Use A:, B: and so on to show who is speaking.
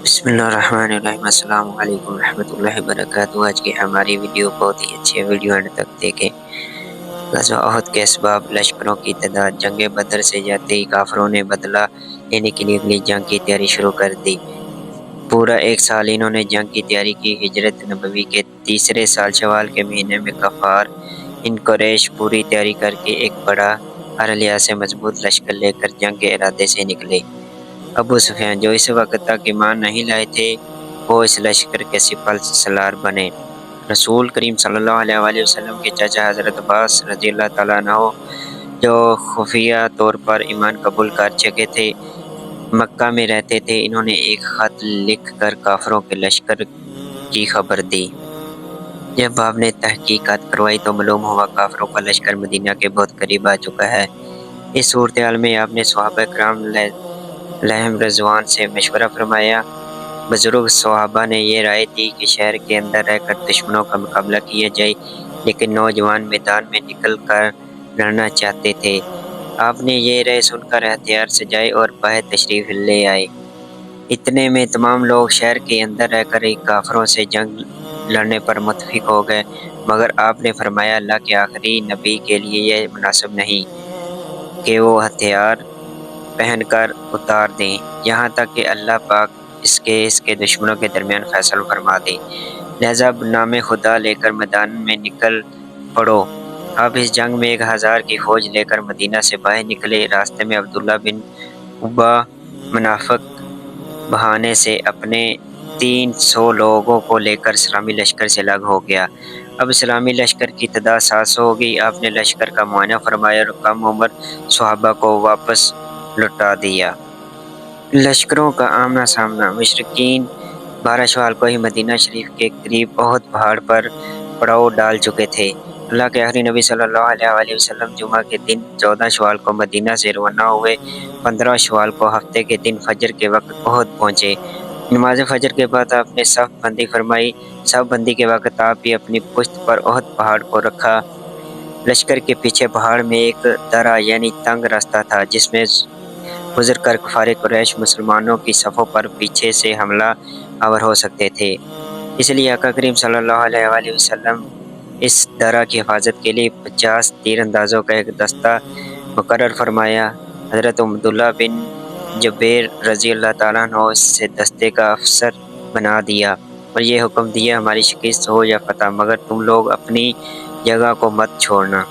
A: بسم اللہ الرحمن الرحیم۔ السلام علیکم ورحمۃ اللہ وبرکاتہ۔ آج کی ہماری ویڈیو بہت ہی اچھی ہے، ویڈیو اینڈ تک دیکھیں۔ غزوہ احد کے اسباب: لشکروں کی تعداد۔ جنگ بدر سے جاتے ہی کافروں نے بدلہ لینے کے لیے اگلی جنگ کی تیاری شروع کر دی۔ پورا ایک سال انہوں نے جنگ کی تیاری کی۔ ہجرت نبوی کے تیسرے سال شوال کے مہینے میں کفار قریش پوری تیاری کر کے ایک بڑا ہر لحاظ سے مضبوط لشکر لے کر جنگ کے ارادے سے نکلے۔ ابو سفیان، جو اس وقت تک ایمان نہیں لائے تھے، وہ اس لشکر کے سپہ سالار بنے۔ رسول کریم صلی اللہ علیہ وآلہ وسلم کے چچا حضرت عباس رضی اللہ تعالیٰ عنہ، جو خفیہ طور پر ایمان قبول کر چکے تھے، مکہ میں رہتے تھے، انہوں نے ایک خط لکھ کر کافروں کے لشکر کی خبر دی۔ جب آپ نے تحقیقات کروائی تو معلوم ہوا کافروں کا لشکر مدینہ کے بہت قریب آ چکا ہے۔ اس صورتحال میں آپ نے صحابہ کرام علیہم رضوان سے مشورہ فرمایا۔ بزرگ صحابہ نے یہ رائے دی کہ شہر کے اندر رہ کر دشمنوں کا مقابلہ کیا جائے، لیکن نوجوان میدان میں نکل کر لڑنا چاہتے تھے۔ آپ نے یہ رائے سن کر ہتھیار سجائے اور باہر تشریف لے آئے۔ اتنے میں تمام لوگ شہر کے اندر رہ کر ہی کافروں سے جنگ لڑنے پر متفق ہو گئے، مگر آپ نے فرمایا اللہ کے آخری نبی کے لیے یہ مناسب نہیں کہ وہ ہتھیار پہن کر اتار دیں یہاں تک کہ اللہ پاک اس کے دشمنوں کے درمیان فیصلہ فرما دے، لہذا نام خدا لے کر میدان میں نکل پڑو۔ اب اس جنگ میں 1000 کی فوج لے کر مدینہ سے باہر نکلے۔ راستے میں عبداللہ بن ابا منافق بہانے سے اپنے 300 لوگوں کو لے کر اسلامی لشکر سے الگ ہو گیا۔ اب اسلامی لشکر کی تعداد 700 ہو گئی۔ آپ نے لشکر کا معائنہ فرمایا اور کم عمر صحابہ کو واپس لوٹا دیا۔ لشکروں کا آمنا سامنا۔ مشرکین 12 شوال کو ہی مدینہ شریف کے قریب احد پہاڑ پر پڑاؤ ڈال چکے تھے۔ اللہ کے آخری نبی صلی اللہ علیہ وآلہ وسلم جمعہ کے دن 14 شوال کو مدینہ سے روانہ ہوئے۔ 15 شوال کو ہفتے کے دن فجر کے وقت احد پہنچے۔ نماز فجر کے بعد آپ نے صف بندی فرمائی۔ صف بندی کے وقت آپ بھی اپنی پشت پر احد پہاڑ کو رکھا۔ لشکر کے پیچھے پہاڑ میں ایک درہ یعنی تنگ راستہ تھا، جس میں گزر کر کفار قریش مسلمانوں کی صفوں پر پیچھے سے حملہ آور ہو سکتے تھے۔ اس لیے آقا کریم صلی اللہ علیہ وآلہ وسلم اس درہ کی حفاظت کے لیے 50 تیر اندازوں کا ایک دستہ مقرر فرمایا۔ حضرت عبداللہ بن جبیر رضی اللہ تعالیٰ عنہ اس دستے کا افسر بنا دیا اور یہ حکم دیا ہماری شکست ہو یا فتح، مگر تم لوگ اپنی جگہ کو مت چھوڑنا۔